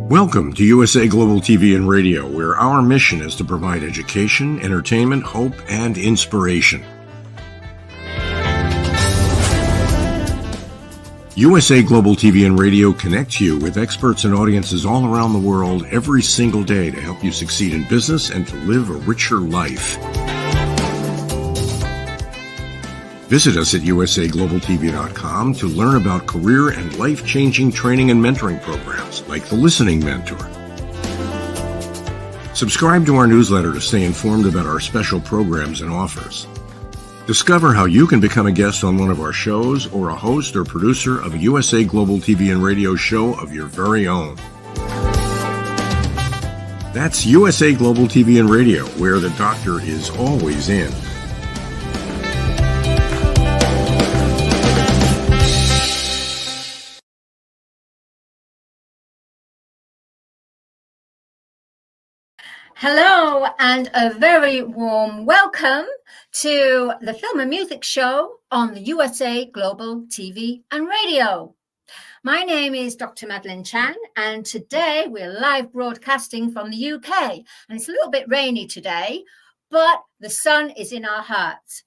Welcome to USA Global TV and Radio, where our mission is to provide education, entertainment, hope, and inspiration. USA Global TV and Radio connects you with experts and audiences all around the world every single day to help you succeed in business and to live a richer life. Visit us at usaglobaltv.com to learn about career and life-changing training and mentoring programs like the Listening Mentor. Subscribe to our newsletter to stay informed about our special programs and offers. Discover how you can become a guest on one of our shows or a host or producer of a USA Global TV and Radio show of your very own. That's USA Global TV and Radio, where the doctor is always in. Hello and a very warm welcome to the Film and Music Show on the USA Global TV and Radio. My name is Dr. Madeleine Chan, and today we're live broadcasting from the UK. And it's a little bit rainy today, but the sun is in our hearts.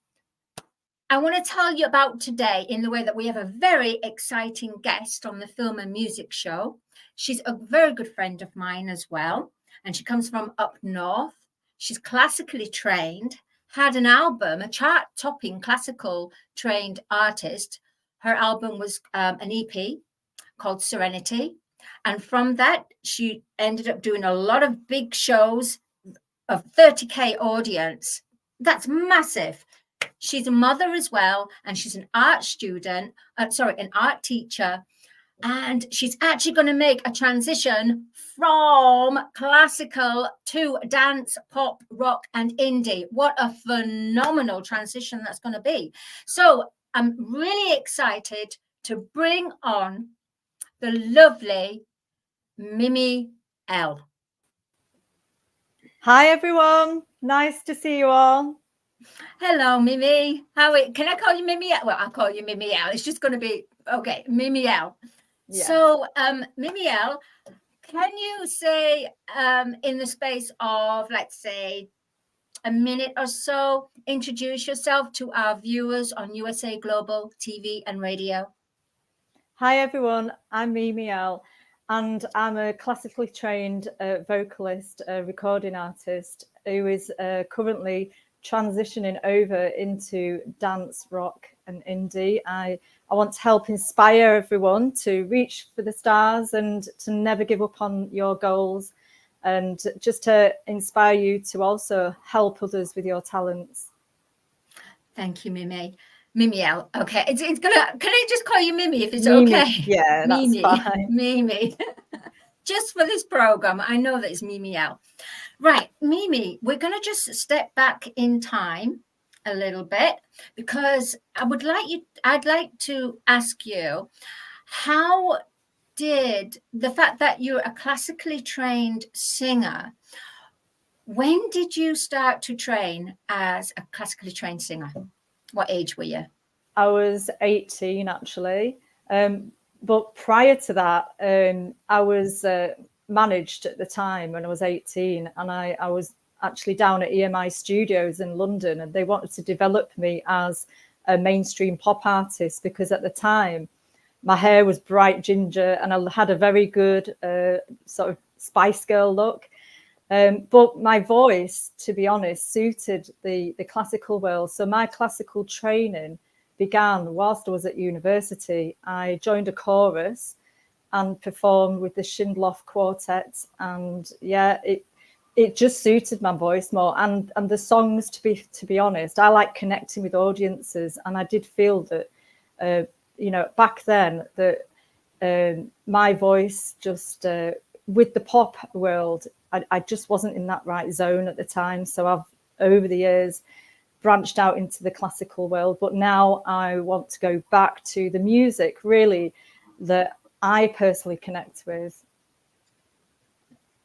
I want to tell you about today in the way that we have a very exciting guest on the Film and Music Show. She's a very good friend of mine as well. And she comes from up north. She's classically trained, had an album, a chart-topping classical trained artist. Her album was an EP called Serenity. And from that, she ended up doing a lot of big shows of 30K audience. That's massive. She's a mother as well, and she's an art student, an art teacher. And she's actually going to make a transition from classical to dance, pop, rock, and indie. What a phenomenal transition that's going to be. So I'm really excited to bring on the lovely Mimi Elle. Hi, everyone. Nice to see you all. Hello, Mimi. Can I call you Mimi? Well, I'll call you Mimi Elle. It's just going to be, okay, Mimi Elle. Yeah. So, Mimi Elle, can you say in the space of, let's say, a minute or so, introduce yourself to our viewers on USA Global TV and Radio? Hi, everyone. I'm Mimi Elle, and I'm a classically trained vocalist, recording artist who is currently transitioning over into dance, rock, and indie. I want to help inspire everyone to reach for the stars and to never give up on your goals, and just to inspire you to also help others with your talents. Thank you, Mimi. Mimi Elle. Okay, it's gonna. Can I just call you Mimi if it's Mimi. Okay? Yeah, that's Mimi. fine. Mimi. Just for this program, I know that it's Mimi Elle. Right, Mimi, we're going to just step back in time a little bit, because I'd like to ask you, how did the fact that you're a classically trained singer, when did you start to train as a classically trained singer? What age were you? I was 18 actually. But prior to that, I was managed at the time when I was 18, and I was actually down at EMI Studios in London, and they wanted to develop me as a mainstream pop artist, because at the time my hair was bright ginger and I had a very good sort of Spice Girl look. But my voice, to be honest, suited the classical world. So my classical training began whilst I was at university. I joined a chorus and performed with the Schindloff Quartet, and yeah, it just suited my voice more. And the songs, to be honest, I like connecting with audiences, and I did feel that back then that my voice just with the pop world, I just wasn't in that right zone at the time. So I've over the years branched out into the classical world, but now I want to go back to the music really that I personally connect with.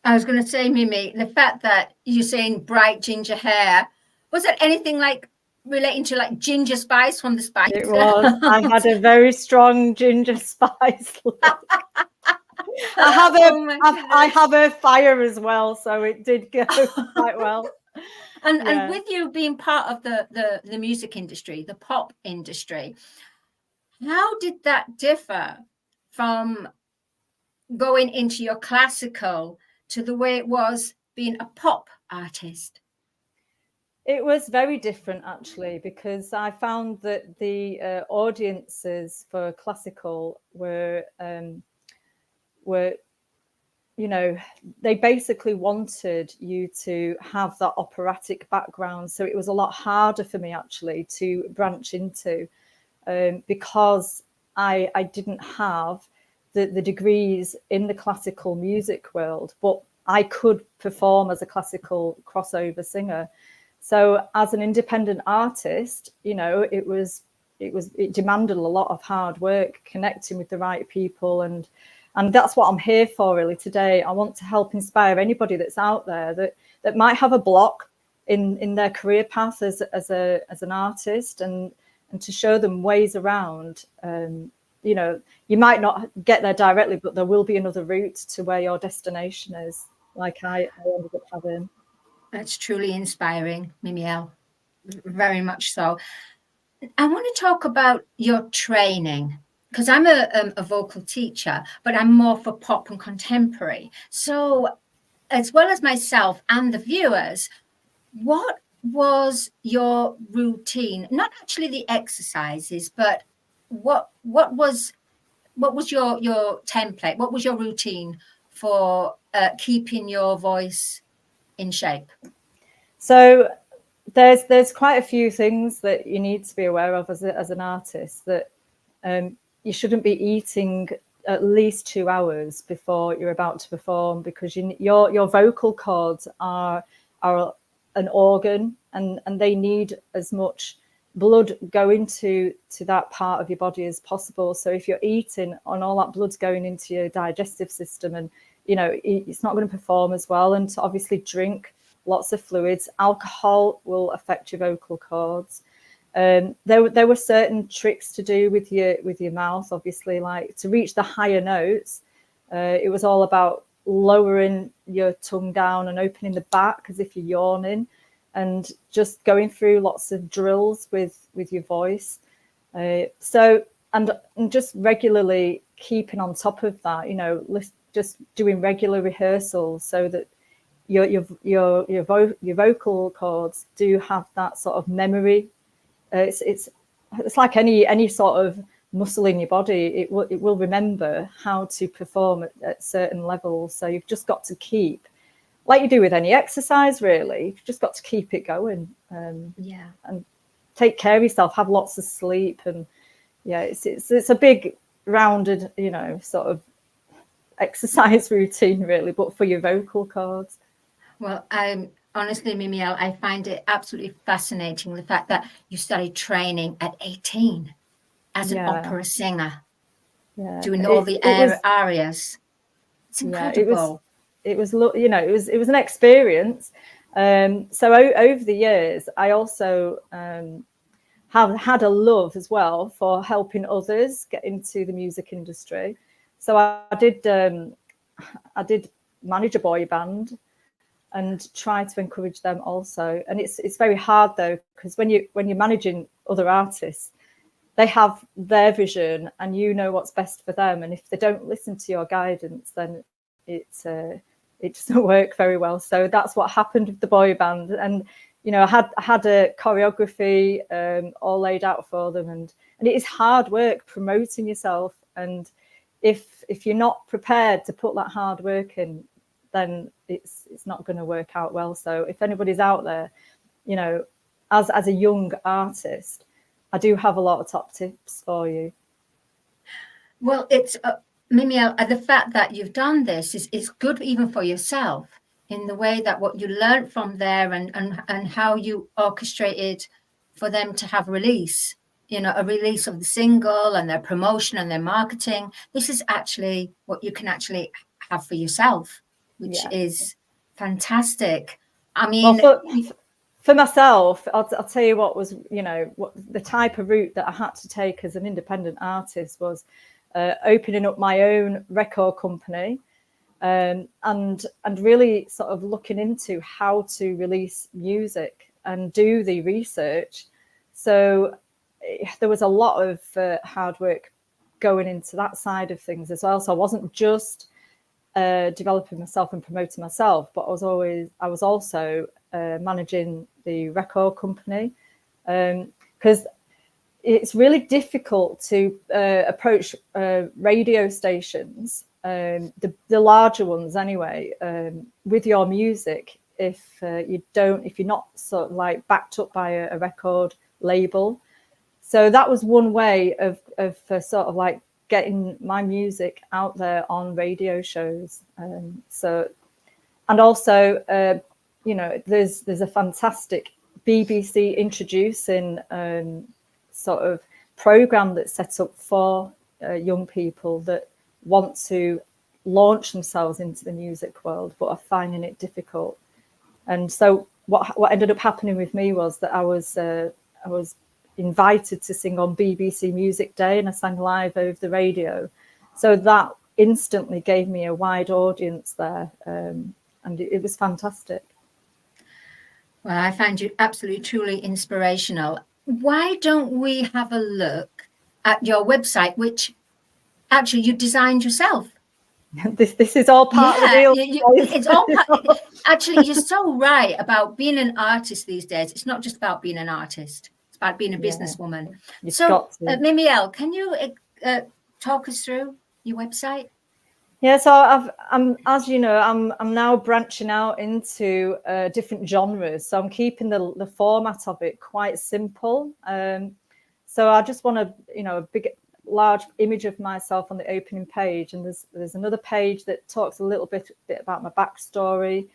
I was going to say, Mimi, the fact that you're saying bright ginger hair, was it anything like relating to like ginger spice from the Spice It was. I had a very strong ginger spice look. I have a fire as well, so it did go quite well. And with you being part of the music industry, the pop industry, how did that differ from going into your classical to the way it was being a pop artist? It was very different actually, because I found that the audiences for classical were they basically wanted you to have that operatic background. So it was a lot harder for me actually to branch into because I didn't have the degrees in the classical music world, but I could perform as a classical crossover singer. So as an independent artist, it demanded a lot of hard work, connecting with the right people, and that's what I'm here for really today. I want to help inspire anybody that's out there that might have a block in their career path as an artist, and to show them ways around. You might not get there directly, but there will be another route to where your destination is, like I ended up having. That's truly inspiring, Mimi Elle. Very much so. I want to talk about your training, because I'm a vocal teacher, but I'm more for pop and contemporary. So as well as myself and the viewers, what was your routine? Not actually the exercises, but what was your template? What was your routine for keeping your voice in shape? So there's quite a few things that you need to be aware of as an artist, that you shouldn't be eating at least 2 hours before you're about to perform, because your vocal cords are an organ, and they need as much blood going to that part of your body as possible. So if you're eating and all that blood's going into your digestive system, and it's not going to perform as well. And to obviously drink lots of fluids. Alcohol will affect your vocal cords. There were certain tricks to do with your mouth, obviously, like to reach the higher notes. It was all about lowering your tongue down and opening the back as if you're yawning, and just going through lots of drills with your voice. So just regularly keeping on top of that, just doing regular rehearsals so that your vocal cords do have that sort of memory. It's like any sort of muscle in your body. It will remember how to perform at certain levels. So you've just got to keep, like you do with any exercise, really. You've just got to keep it going. And take care of yourself. Have lots of sleep, and it's a big rounded, sort of exercise routine, really, but for your vocal cords. Well, I'm honestly, Mimiel, I find it absolutely fascinating, the fact that you started training at 18 as an opera singer, doing all the arias. It's incredible. It was an experience. So over the years, I also have had a love as well for helping others get into the music industry. So I did manage a boy band and try to encourage them also. And it's very hard though, because when you're managing other artists, they have their vision and you know what's best for them. And if they don't listen to your guidance, then it doesn't work very well. So that's what happened with the boy band. And I had a choreography all laid out for them, and it is hard work promoting yourself. And if you're not prepared to put that hard work in, then it's not going to work out well. So if anybody's out there, as a young artist, I do have a lot of top tips for you. Well, it's Mimiel, the fact that you've done this is good even for yourself, in the way that what you learned from there and how you orchestrated for them to have release, a release of the single and their promotion and their marketing. This is actually what you can actually have for yourself, which is fantastic. I mean, for myself, I'll tell you what was, what the type of route that I had to take as an independent artist was opening up my own record company. And really sort of looking into how to release music and do the research. So there was a lot of hard work going into that side of things as well. So I wasn't just developing myself and promoting myself, but I was also managing the record company, because it's really difficult to approach radio stations, the larger ones anyway, with your music if you're not sort of like backed up by a record label. So that was one way of sort of like getting my music out there on radio shows. And also there's a fantastic BBC introducing sort of program that's set up for young people that want to launch themselves into the music world but are finding it difficult. And so what ended up happening with me was that I was invited to sing on BBC MusicDay, and I sang live over the radio. So that instantly gave me a wide audience there, and it was fantastic. Well, I find you absolutely, truly inspirational. Why don't we have a look at your website, which actually you designed yourself? This is all part of the deal. It's all part. Actually, you're so right about being an artist these days. It's not just about being an artist. It's about being a businesswoman. So, Mimiel, can you talk us through your website? Yeah, so as you know, I'm now branching out into different genres. So I'm keeping the format of it quite simple. So I just want a large image of myself on the opening page, and there's another page that talks a little bit about my backstory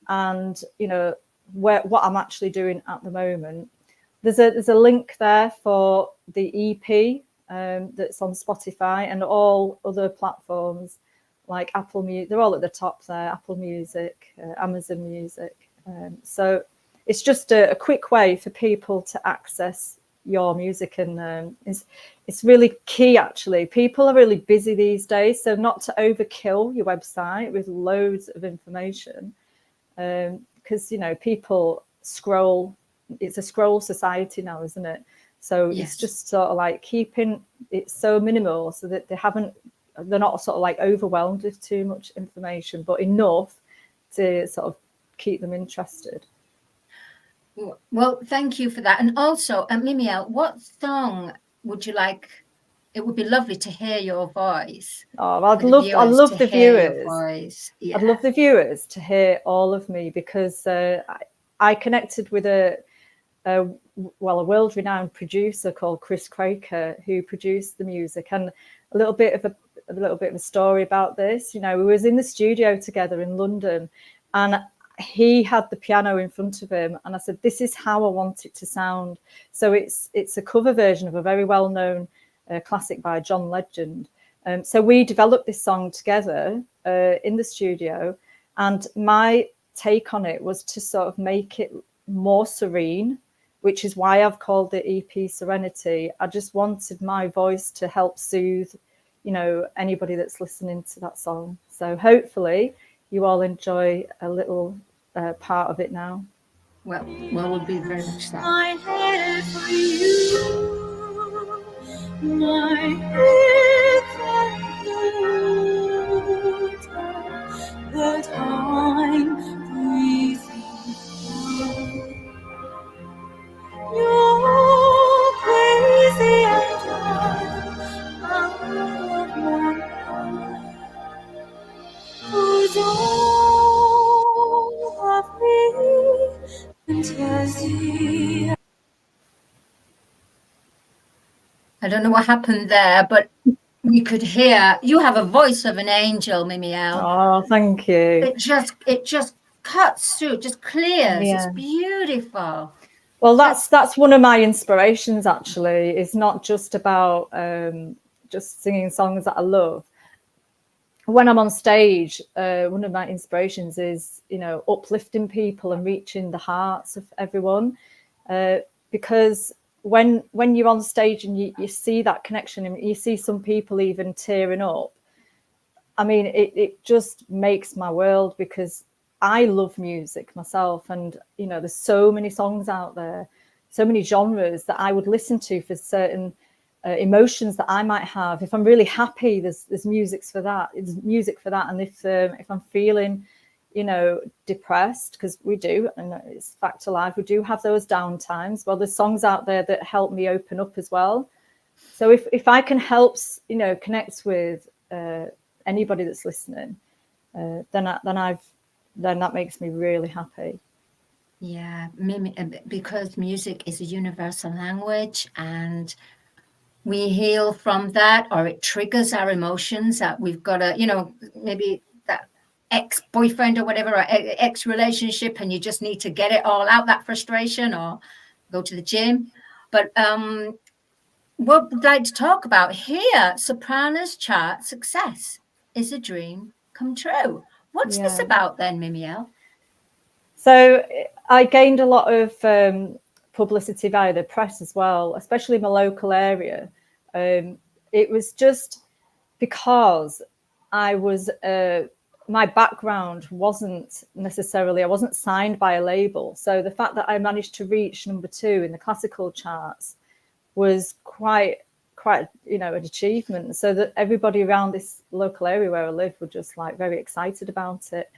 and what I'm actually doing at the moment. There's a link there for the EP that's on Spotify and all other platforms like Apple Music. They're all at the top there: Apple Music, Amazon Music. So it's just a quick way for people to access your music, and it's really key. Actually, people are really busy these days, so not to overkill your website with loads of information, because people scroll. It's a scroll society now, isn't it? So it's just sort of like keeping it so minimal so that they're not sort of like overwhelmed with too much information, but enough to sort of keep them interested. Well, thank you for that. And also, Mimiel, what song would you like? It would be lovely to hear your voice. Oh, I love the viewers. Yeah. I'd love the viewers to hear all of me, because I connected with a world-renowned producer called Craker, who produced the music. And a little bit of a story about this. We was in the studio together in London, and he had the piano in front of him, and I said, this is how I want it to sound. So it's a cover version of a very well-known classic by John Legend. So we developed this song together in the studio, and my take on it was to sort of make it more serene, which is why I've called the EP Serenity. I just wanted my voice to help soothe, you know, anybody that's listening to that song. So hopefully you all enjoy a little part of it now. Well, we'll be very much so. My head for you, my head for the time breathing through. You're crazy and I'm out of my mind. 'Cause all of me fantasy. I don't know what happened there, but we could hear you have a voice of an angel, Mimi Elle. Oh, thank you. It just cuts through, just clears. Yeah. It's beautiful. Well, that's one of my inspirations, actually. It's not just about just singing songs that I love. When I'm on stage, one of my inspirations is, you know, uplifting people and reaching the hearts of everyone. Because when you're on stage and you see that connection and you see some people even tearing up, I mean, it just makes my world, because I love music myself, and you know, there's so many songs out there, so many genres that I would listen to for certain emotions that I might have. If I'm really happy, there's music for that. It's music for that. And if I'm feeling, you know, depressed, because we do, and it's fact of life, we do have those down times. Well, there's songs out there that help me open up as well. So if I can help, you know, connect with anybody that's listening, then that makes me really happy. Yeah, because music is a universal language, and we heal from that, or it triggers our emotions that we've got to, you know, maybe that ex-boyfriend or whatever, or ex-relationship, and you just need to get it all out, that frustration, or go to the gym. But what we'd like to talk about here, Sopranos chart success is a dream come true. What's this about then, Mimi Elle? So I gained a lot of publicity via the press as well, especially in my local area. It was just because I was, my background wasn't necessarily, I wasn't signed by a label. So the fact that I managed to reach #2 in the classical charts was quite, you know, an achievement. So that everybody around this local area where I live were just like very excited about it.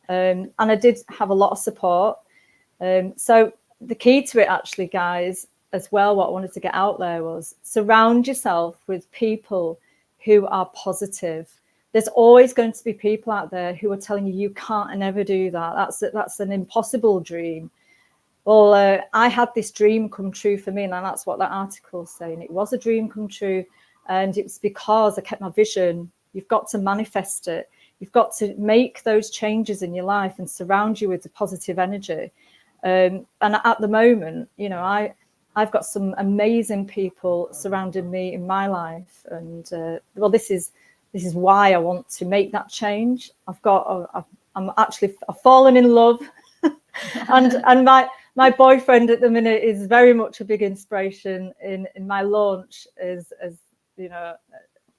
And I did have a lot of support. So the key to it, actually, guys, as well, what I wanted to get out there was surround yourself with people who are positive. There's always going to be people out there who are telling you you can't and never do that. That's an impossible dream. Well, I had this dream come true for me, and that's what that article's saying. It was a dream come true, and it was because I kept my vision. You've got to manifest it. You've got to make those changes in your life and surround you with the positive energy. And at the moment, you know, I've got some amazing people surrounding me in my life, and well, this is why I want to make that change. I've fallen in love, and my boyfriend at the minute is very much a big inspiration in my launch, as you know,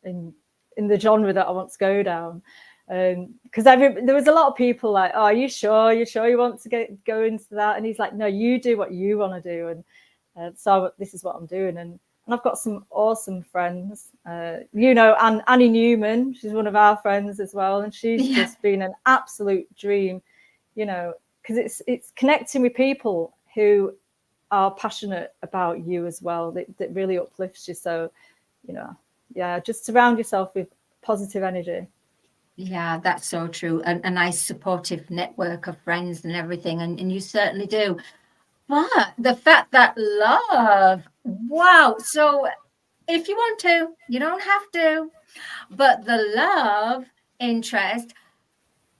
in the genre that I want to go down. Because there was a lot of people like, oh, are you sure you want to go into that? And he's like, no, you do what you want to do. And so this is what I'm doing. And I've got some awesome friends, you know, and Annie Newman, she's one of our friends as well, and she's just been an absolute dream, you know, because it's connecting with people who are passionate about you as well, that really uplifts you. So, you know, yeah, just surround yourself with positive energy. Yeah, that's so true. A nice supportive network of friends and everything. And you certainly do. But the fact that love, wow. So if you want to, you don't have to. But the love interest,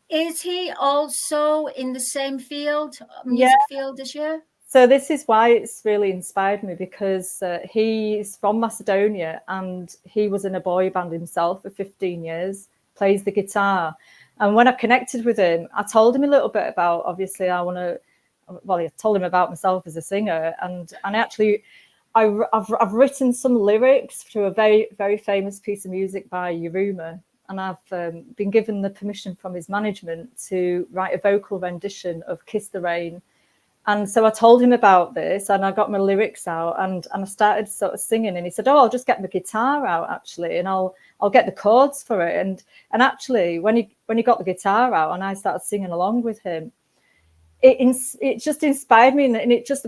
Is he also in the same field, Yeah. music field as you? So this is why it's really inspired me, because he's from Macedonia and he was in a boy band himself for 15 years, plays the guitar. And when I connected with him, I told him a little bit about, obviously, I told him about myself as a singer. And actually, I've written some lyrics to a very, very famous piece of music by Yuruma. And I've been given the permission from his management to write a vocal rendition of Kiss the Rain. And so I told him about this, and I got my lyrics out, and I started sort of singing. And he said, "Oh, I'll just get my guitar out actually, and I'll get the chords for it." And actually, when he got the guitar out, and I started singing along with him, it just inspired me, and it just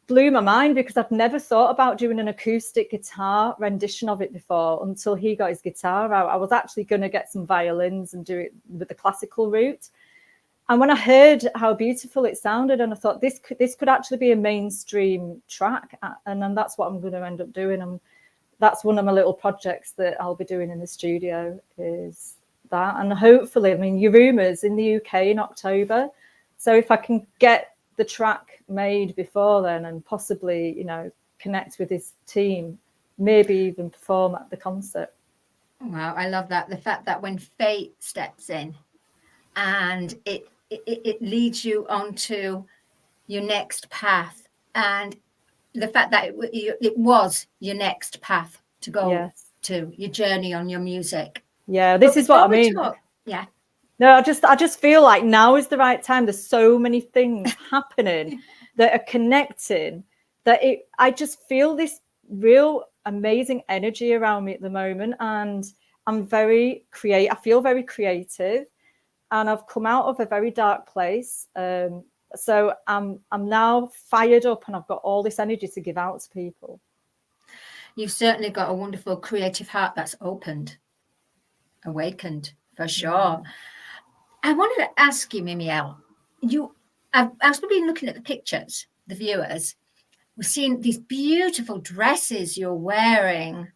blew my mind, because I've never thought about doing an acoustic guitar rendition of it before until he got his guitar out. I was actually going to get some violins and do it with the classical route. And when I heard how beautiful it sounded, and I thought this could actually be a mainstream track, and then that's what I'm going to end up doing. That's one of my little projects that I'll be doing in the studio, is that. And hopefully, I mean, Yuruma's in the UK in October, so if I can get the track made before then, and possibly connect with his team, maybe even perform at the concert. Wow, I love that. The fact that when fate steps in and it leads you onto your next path, and the fact that it was your next path to go to your journey on your music. Yeah, this is what I mean. Yeah. No, I just feel like now is the right time. There's so many things happening that are connecting, that I just feel this real amazing energy around me at the moment, and I'm very I feel very creative. And I've come out of a very dark place. So I'm now fired up, and I've got all this energy to give out to people. You've certainly got a wonderful creative heart that's awakened, for sure. I wanted to ask you, Mimi Elle, as we've been looking at the pictures, the viewers, we're seeing these beautiful dresses you're wearing.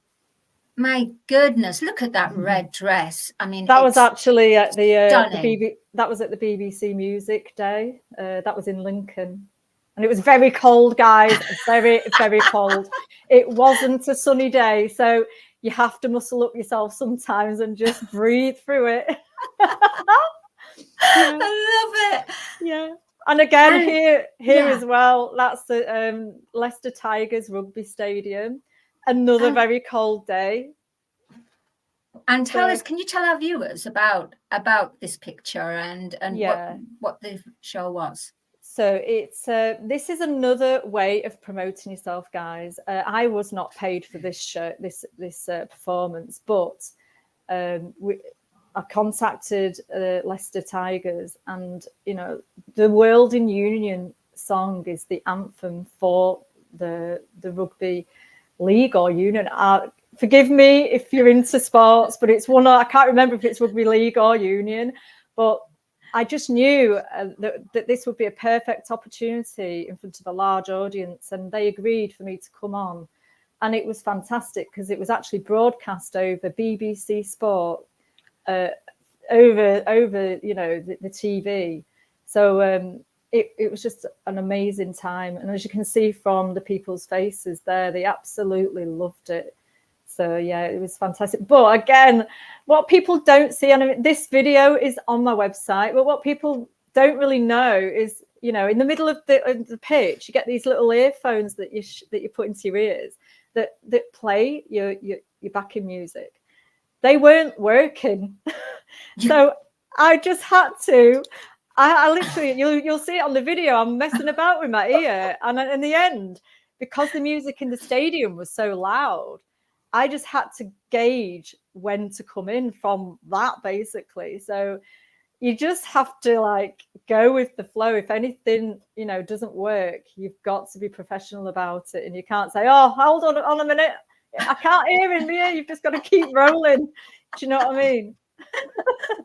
My goodness, look at that red dress. I mean, that was actually at the BBC. That was at the BBC MusicDay. That was in Lincoln, and it was very cold, guys. Very, very cold. It wasn't a sunny day, so you have to muscle up yourself sometimes and just breathe through it. I love it. Yeah. And again, here as well, that's the Leicester Tigers Rugby Stadium. Another very cold day. And can you tell our viewers about this picture and what the show was? So it's this is another way of promoting yourself, guys. I was not paid for this show, this performance, but I contacted Leicester Tigers, and the World in Union song is the anthem for the rugby league or union. Forgive me if you're into sports, but it's I can't remember if it's rugby league or union, but I just knew that this would be a perfect opportunity in front of a large audience, and they agreed for me to come on. And it was fantastic, because it was actually broadcast over BBC Sport, over the TV. So it was just an amazing time, and as you can see from the people's faces there, they absolutely loved it. So yeah, it was fantastic. But again, what people don't see, and this video is on my website, but what people don't really know is, in the middle of the pitch, you get these little earphones that you put into your ears that play your backing music. They weren't working. So I just had to, I literally, you'll see it on the video, I'm messing about with my ear. And in the end, because the music in the stadium was so loud, I just had to gauge when to come in from that, basically. So you just have to go with the flow. If anything, doesn't work, you've got to be professional about it. And you can't say, "Oh, hold on a minute, I can't hear him here." You've just got to keep rolling. Do you know what I mean?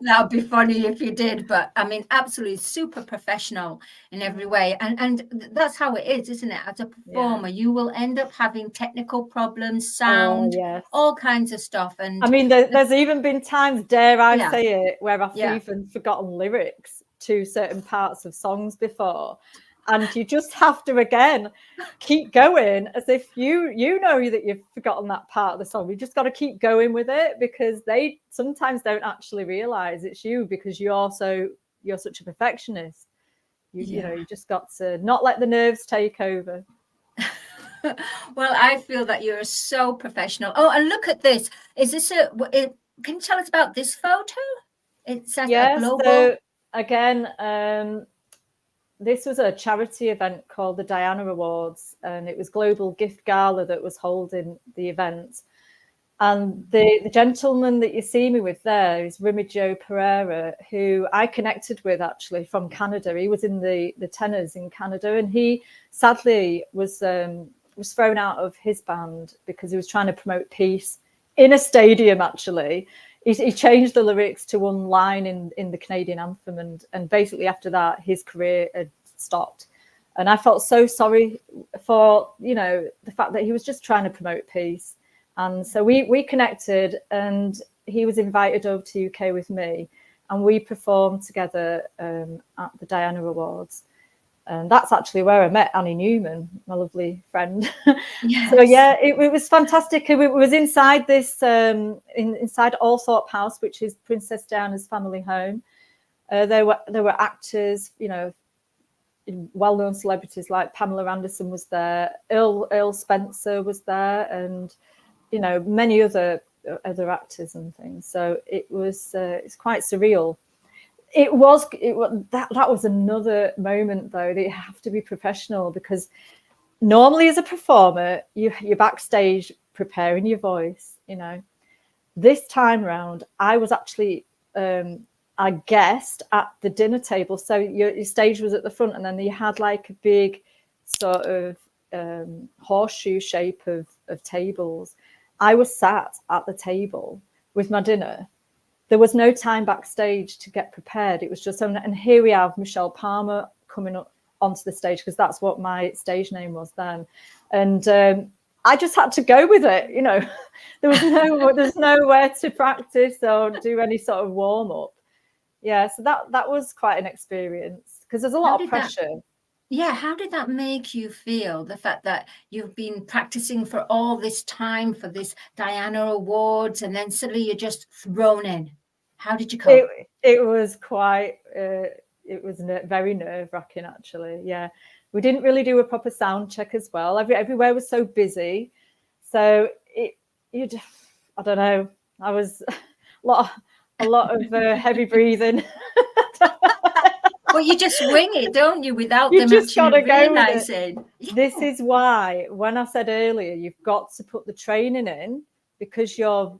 That would be funny if you did, but I mean, absolutely super professional in every way. And that's how it is, isn't it? As a performer, you will end up having technical problems, sound, yes. all kinds of stuff. And I mean, there's even been times, dare I Yeah. say it, where I've Yeah. even forgotten lyrics to certain parts of songs before. And you just have to, again, keep going as if you know that you've forgotten that part of the song. You just got to keep going with it, because they sometimes don't actually realize it's you, because you're such a perfectionist. You know, you just got to not let the nerves take over. Well, I feel that you're so professional. Oh, and look at this. Is this can you tell us about this photo? It's at a global. So again, this was a charity event called the Diana Awards, and it was Global Gift Gala that was holding the event. And the gentleman that you see me with there is Remigio Pereira, who I connected with actually from Canada. He was in the tenors in Canada, and he sadly was thrown out of his band because he was trying to promote peace in a stadium. Actually, he changed the lyrics to one line in the Canadian anthem, and basically after that his career had stopped. And I felt so sorry for, you know, the fact that he was just trying to promote peace. And so we connected, and he was invited over to UK with me, and we performed together at the Diana Awards. And that's actually where I met Annie Newman, my lovely friend. Yes. So yeah, it was fantastic. It was inside this inside Althorp House, which is Princess Diana's family home. There were actors, you know, well-known celebrities like Pamela Anderson was there, Earl Spencer was there, and you know, many other actors and things. So it was it's quite surreal. That was another moment though, that you have to be professional, because normally as a performer you're backstage preparing your voice, you know. This time round I was actually a guest at the dinner table, so your stage was at the front, and then you had like a big sort of horseshoe shape of tables. I was sat at the table with my dinner. There was no time backstage to get prepared. It was just, and here we have Michelle Palmer coming up onto the stage, because that's what my stage name was then. And I just had to go with it. You know, there's nowhere to practice or do any sort of warm up. Yeah, so that was quite an experience, because there's a lot of pressure. How did that make you feel, the fact that you've been practicing for all this time for this Diana Awards, and then suddenly you're just thrown in? How did you cope? It was quite, it was very nerve-wracking, actually. Yeah, we didn't really do a proper sound check as well. Everywhere was so busy. So I don't know, I was a lot of heavy breathing. Well, you just wing it, don't you, without You them just actually gotta go with it. realizing. This is why, when I said earlier, you've got to put the training in, because your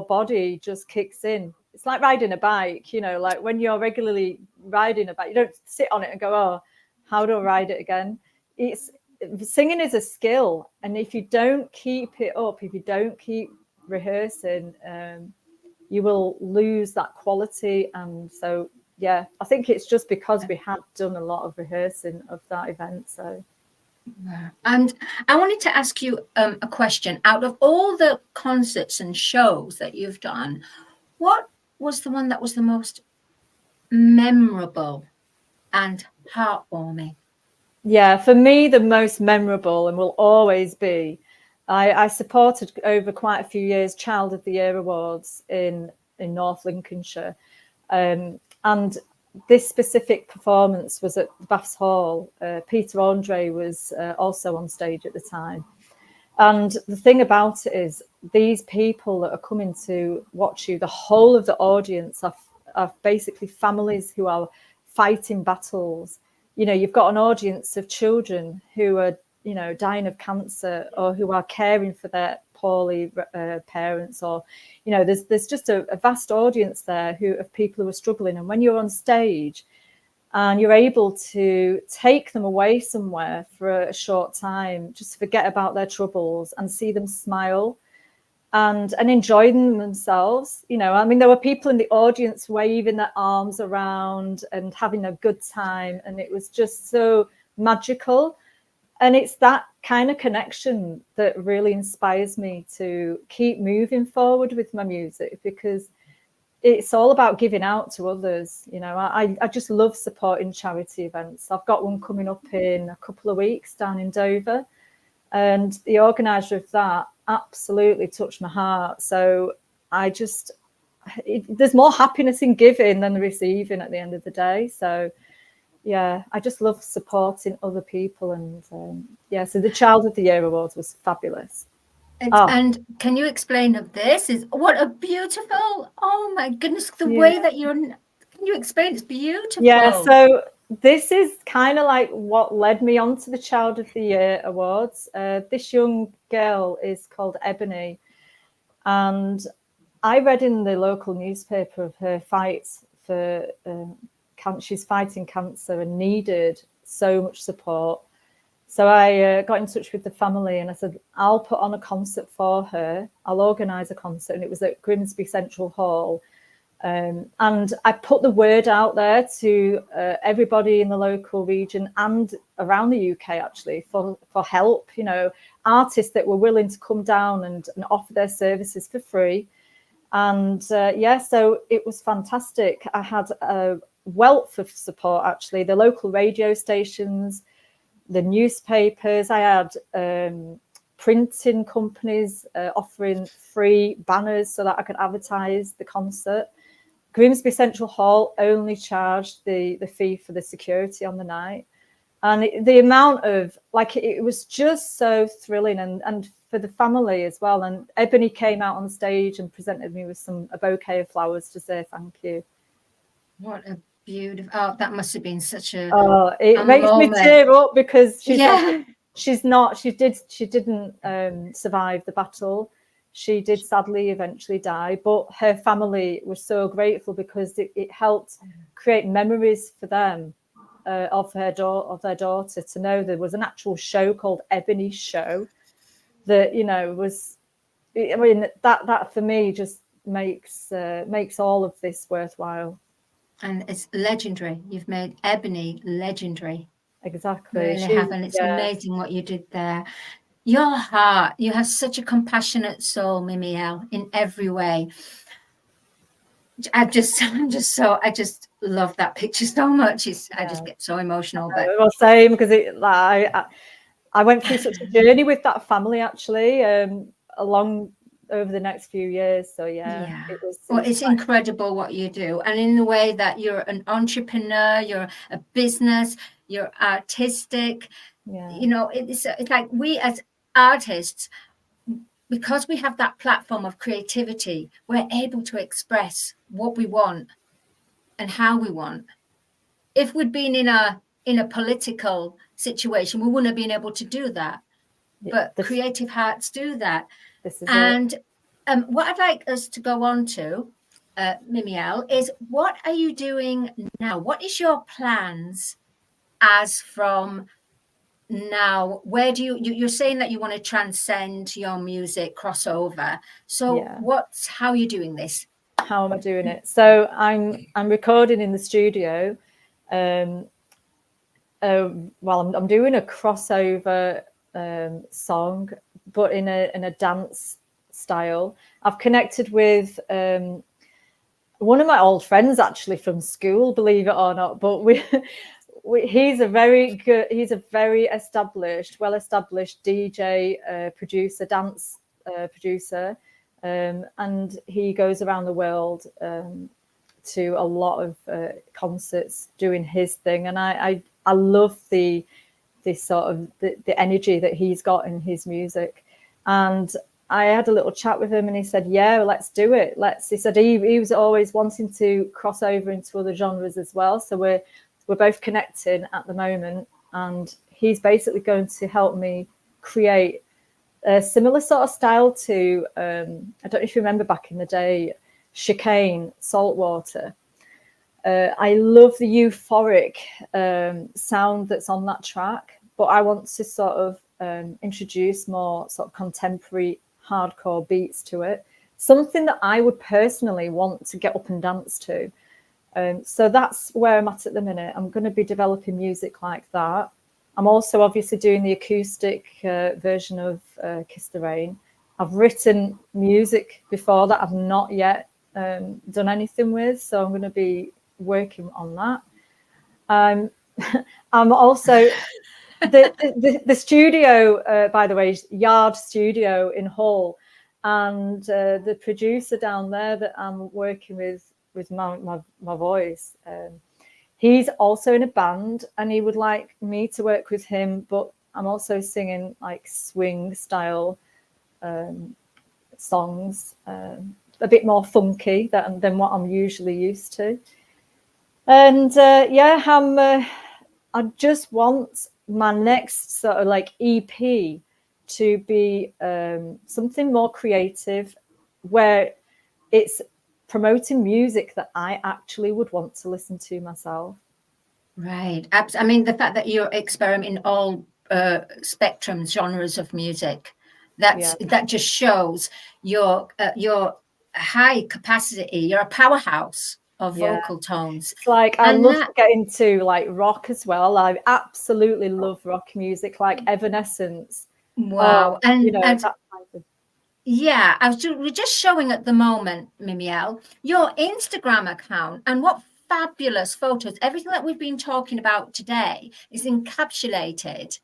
body just kicks in. It's like riding a bike, you know, like when you're regularly riding a bike, you don't sit on it and go, oh, how do I ride it again? Singing is a skill, and if you don't keep it up, if you don't keep rehearsing, you will lose that quality. And so yeah, I think it's just because we had done a lot of rehearsing of that event. So, and I wanted to ask you a question. Out of all the concerts and shows that you've done, what was the one that was the most memorable and heartwarming? Yeah, for me, the most memorable, and will always be, I supported over quite a few years Child of the Year Awards in North Lincolnshire. And this specific performance was at Baths Hall. Peter Andre was also on stage at the time. And the thing about it is, these people that are coming to watch you, the whole of the audience are basically families who are fighting battles. You know, you've got an audience of children who are, you know, dying of cancer, or who are caring for their poorly parents, or, you know, there's just a vast audience there of people who are struggling. And when you're on stage and you're able to take them away somewhere for a short time, just forget about their troubles and see them smile, and enjoying themselves. You know, I mean, there were people in the audience waving their arms around and having a good time, and it was just so magical. And it's that kind of connection that really inspires me to keep moving forward with my music, because it's all about giving out to others. You know, I just love supporting charity events. I've got one coming up in a couple of weeks down in Dover, and the organizer of that absolutely touched my heart. So there's more happiness in giving than receiving at the end of the day. So yeah, I just love supporting other people. And so the Child of the Year Awards was fabulous. And can you explain of this? What a beautiful, oh my goodness, the way that can you explain? It's beautiful. Yeah, so this is kind of like what led me on to the Child of the Year Awards. This young girl is called Ebony, and I read in the local newspaper of her fight for she's fighting cancer and needed so much support. So I got in touch with the family and I said, I'll put on a concert for her. I'll organise a concert. And it was at Grimsby Central Hall. And I put the word out there to everybody in the local region and around the UK, actually, for help, you know, artists that were willing to come down and offer their services for free. And so it was fantastic. I had a wealth of support, actually, the local radio stations, the newspapers. I had printing companies offering free banners so that I could advertise the concert. Grimsby Central Hall only charged the fee for the security on the night. And the amount of, like, it was just so thrilling, and for the family as well. And Ebony came out on stage and presented me with a bouquet of flowers to say thank you. What a beautiful, that must have been such a it makes moment. Me tear up, because she didn't survive the battle. She did sadly eventually die, but her family was so grateful because it helped create memories for them of their daughter, to know there was an actual show called Ebony's Show that, you know, was, I mean, that for me just makes all of this worthwhile. And it's legendary. You've made Ebony legendary. Exactly. You really have, and it's amazing what you did there. Your heart, you have such a compassionate soul, Mimi Elle, in every way. I just love that picture so much. I just get so emotional. But well, same, because I went through such a journey with that family, actually, along over the next few years. So it's incredible what you do, and in the way that you're an entrepreneur, you're a business, you're artistic. You know, it's like we as artists, because we have that platform of creativity, we're able to express what we want and how we want. If we'd been in a political situation, we wouldn't have been able to do that. But creative hearts do that. And what I'd like us to go on to, Mimi Elle, is what are you doing now? What is your plans as from now? Where do you're saying that you want to transcend your music, crossover. So how are you doing this? How am I doing it? So I'm recording in the studio. I'm doing a crossover song, but in a dance style. I've connected with one of my old friends, actually, from school, believe it or not. But he's a very well-established DJ, producer, dance producer, and he goes around the world to a lot of concerts doing his thing. And I love this sort of the energy that he's got in his music. And I had a little chat with him, and he said, "Yeah, let's do it. He said he was always wanting to cross over into other genres as well. So we're both connecting at the moment, and he's basically going to help me create a similar sort of style to I don't know if you remember back in the day, Chicane, Saltwater. I love the euphoric sound that's on that track, but I want to sort of introduce more sort of contemporary hardcore beats to it. Something that I would personally want to get up and dance to. So that's where I'm at the minute. I'm going to be developing music like that. I'm also obviously doing the acoustic version of Kiss the Rain. I've written music before that I've not yet done anything with, so I'm going to be working on that. I'm also the studio, by the way, Yard Studio in Hull, and the producer down there that I'm working with my voice. He's also in a band, and he would like me to work with him, but I'm also singing like swing style songs, a bit more funky than what I'm usually used to. And I just want my next sort of like EP to be something more creative, where it's promoting music that I actually would want to listen to myself. Right. I mean, the fact that you're experimenting all spectrums, genres of music, that just shows your high capacity. You're a powerhouse of vocal tones. It's like I love to get into like rock as well. I absolutely love rock music, like Evanescence. Wow. Yeah, we're just showing at the moment, Mimiel, your Instagram account, and what fabulous photos. Everything that we've been talking about today is encapsulated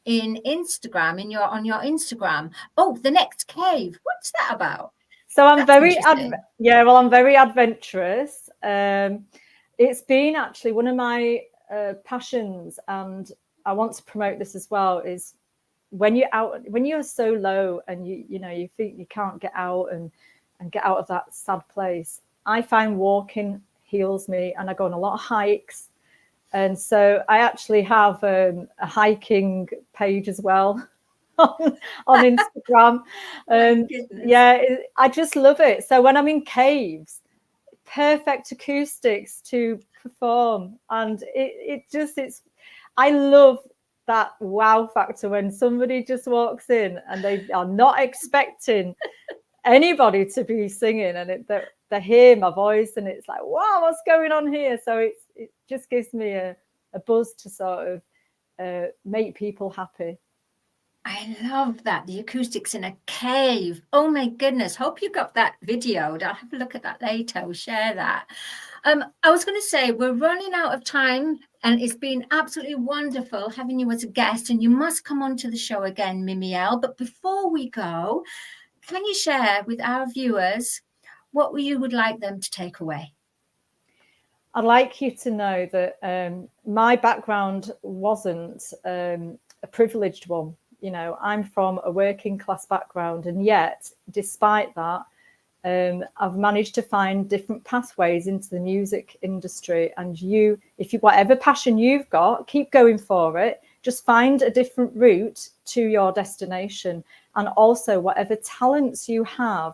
in Instagram, on your Instagram. Oh, the next cave. What's that about? So I'm very adventurous. It's been actually one of my passions, and I want to promote this as well, is when you're so low and you think you can't get out and get out of that sad place, I find walking heals me, and I go on a lot of hikes. And so I actually have a hiking page as well on Instagram. And I just love it. So when I'm in caves, perfect acoustics to perform, and I love that wow factor when somebody just walks in and they are not expecting anybody to be singing, and they hear my voice, and it's like, wow, what's going on here? So it just gives me a buzz to sort of make people happy. I love that, the acoustics in a cave. Oh my goodness, hope you got that video. I'll have a look at that later. We'll share that. I was going to say, we're running out of time, and it's been absolutely wonderful having you as a guest, and you must come on to the show again, Mimiel. But before we go, can you share with our viewers what you would like them to take away? I'd like you to know that my background wasn't a privileged one. I'm from a working class background, and yet, despite that, I've managed to find different pathways into the music industry. And whatever passion you've got, keep going for it. Just find a different route to your destination. And also, whatever talents you have,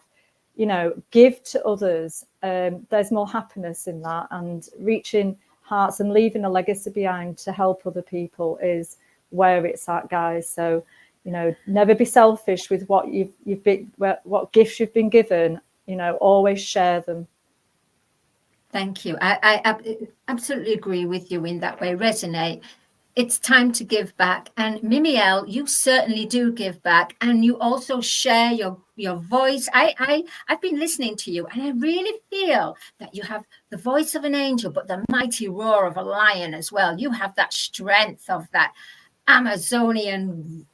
give to others. There's more happiness in that, and reaching hearts and leaving a legacy behind to help other people is where it's at, guys. So, never be selfish with what what gifts you've been given. Always share them. Thank you. I absolutely agree with you in that way. Resonate. It's time to give back. And Mimiel, you certainly do give back, and you also share your voice. I've been listening to you, and I really feel that you have the voice of an angel, but the mighty roar of a lion as well. You have that strength of that Amazonian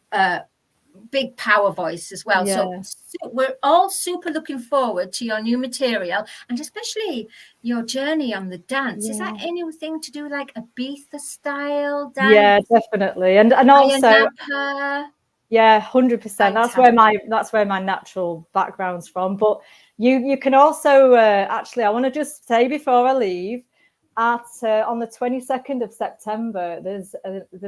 big power voice as well. Yeah. So we're all super looking forward to your new material, and especially your journey on the dance. Yeah. Is that anything to do like Ibiza style dance? Yeah, definitely. And also, yeah, 100%. That's where my natural background's from. But you can also actually, I want to just say before I leave, on the 22nd of September, there's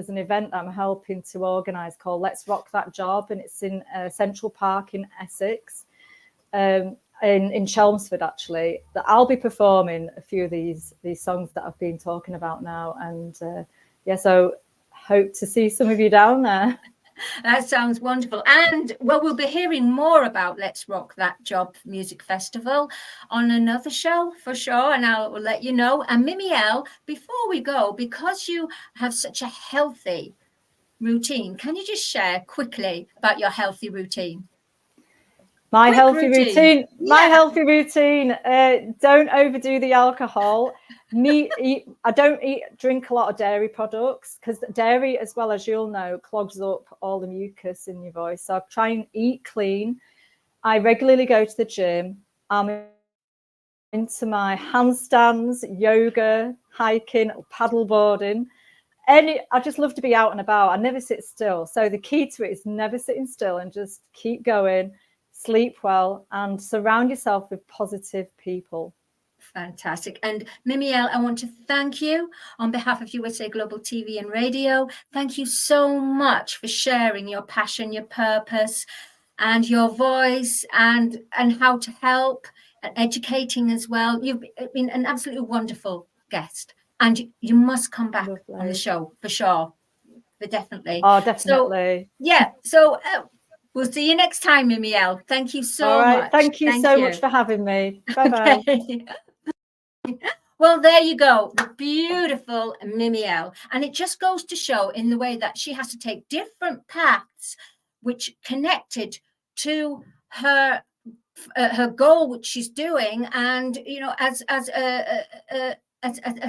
an event I'm helping to organise called Let's Rock That Job, and it's in Central Park in Essex, in Chelmsford actually. That I'll be performing a few of these songs that I've been talking about now, and so hope to see some of you down there. That sounds wonderful. And well, we'll be hearing more about Let's Rock That Job Music Festival on another show for sure. And I'll let you know. And Mimi Elle, before we go, because you have such a healthy routine, can you just share quickly about your healthy routine? My Quick healthy routine. My Yeah. healthy routine. Don't overdo the alcohol. I don't drink a lot of dairy products, because dairy, as well as you'll know, clogs up all the mucus in your voice. So I try and eat clean. I regularly go to the gym. I'm into my handstands, yoga, hiking, paddleboarding. I just love to be out and about. I never sit still. So the key to it is never sitting still and just keep going. Sleep well and surround yourself with positive people. Fantastic. And Mimi Elle, I want to thank you on behalf of USA Global TV and Radio. Thank you so much for sharing your passion, your purpose, and your voice, and how to help, and educating as well. You've been an absolutely wonderful guest, and you must come back on the show for sure, but definitely. Oh, definitely. So, yeah. So we'll see you next time, Mimi Elle. Thank you so much. Thank you so much for having me. Bye-bye. Okay. Well, there you go, the beautiful Mimi Elle. And it just goes to show in the way that she has to take different paths which connected to her goal, which she's doing. And, you know, as a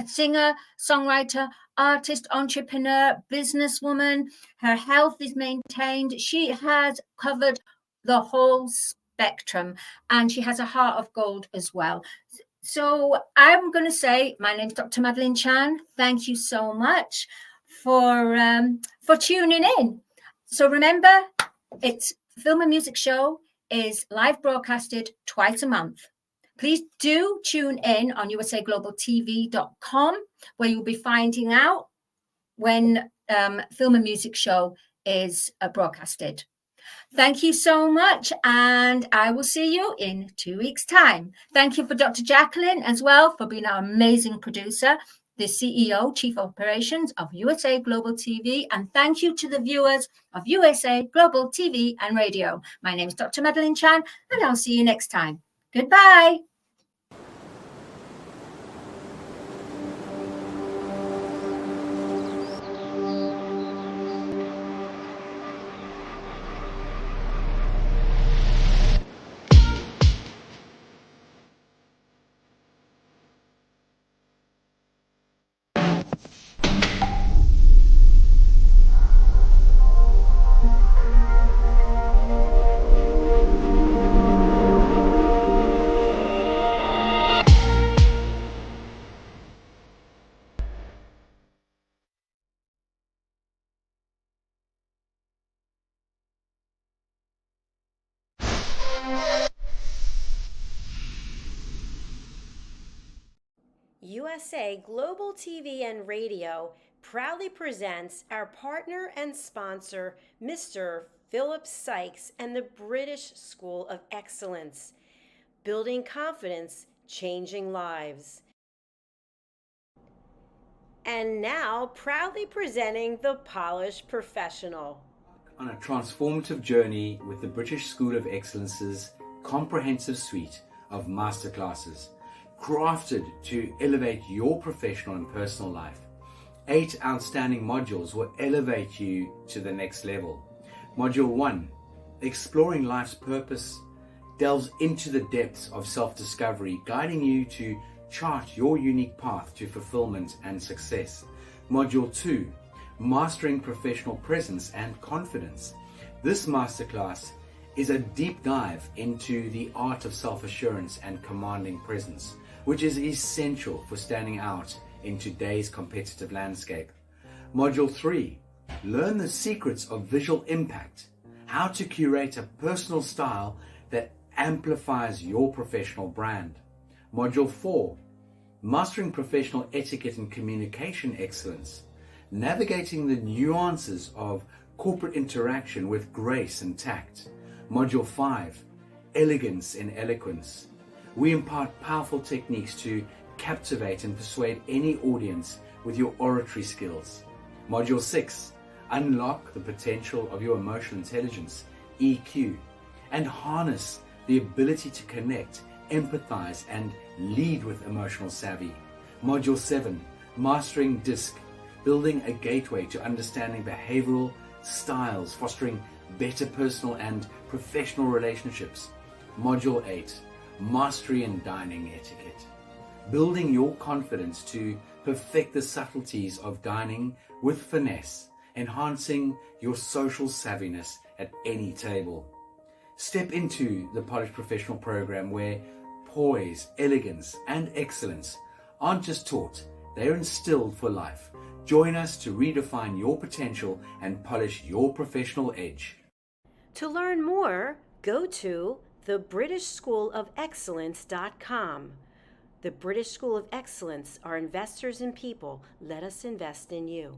singer, songwriter, artist, entrepreneur, businesswoman, her health is maintained. She has covered the whole spectrum, and she has a heart of gold as well. So I'm going to say, my name's Dr. Madeline Chan. Thank you so much for tuning in. So remember, it's Film and Music Show is live broadcasted twice a month. Please do tune in on usaglobaltv.com, where you'll be finding out when Film and Music Show is broadcasted. Thank you so much, and I will see you in 2 weeks' time. Thank you for Dr. Jacqueline as well for being our amazing producer, the CEO, Chief Operations of USA Global TV, and thank you to the viewers of USA Global TV and Radio. My name is Dr. Madeline Chan, and I'll see you next time. Goodbye. USA Global TV and Radio proudly presents our partner and sponsor, Mr. Philip Sykes and the British School of Excellence, building confidence, changing lives. And now, proudly presenting the Polished Professional. On a transformative journey with the British School of Excellence's comprehensive suite of masterclasses, crafted to elevate your professional and personal life. 8 outstanding modules will elevate you to the next level. Module 1, Exploring Life's Purpose, delves into the depths of self-discovery, guiding you to chart your unique path to fulfillment and success. Module 2, Mastering Professional Presence and Confidence. This masterclass is a deep dive into the art of self-assurance and commanding presence, which is essential for standing out in today's competitive landscape. Module 3, Learn the secrets of visual impact, how to curate a personal style that amplifies your professional brand. Module 4, Mastering Professional Etiquette and Communication Excellence, navigating the nuances of corporate interaction with grace and tact. Module 5, Elegance in Eloquence. We impart powerful techniques to captivate and persuade any audience with your oratory skills. Module 6, unlock the potential of your emotional intelligence, EQ, and harness the ability to connect, empathize, and lead with emotional savvy. Module 7, Mastering DISC, building a gateway to understanding behavioral styles, fostering better personal and professional relationships. Module 8, Mastery in Dining Etiquette, building your confidence to perfect the subtleties of dining with finesse, enhancing your social savviness at any table. Step into the Polished Professional program where poise, elegance, and excellence aren't just taught, they're instilled for life. Join us to redefine your potential and polish your professional edge. To learn more, go to thebritishschoolofexcellence.com. The British School of Excellence are investors in people. Let us invest in you.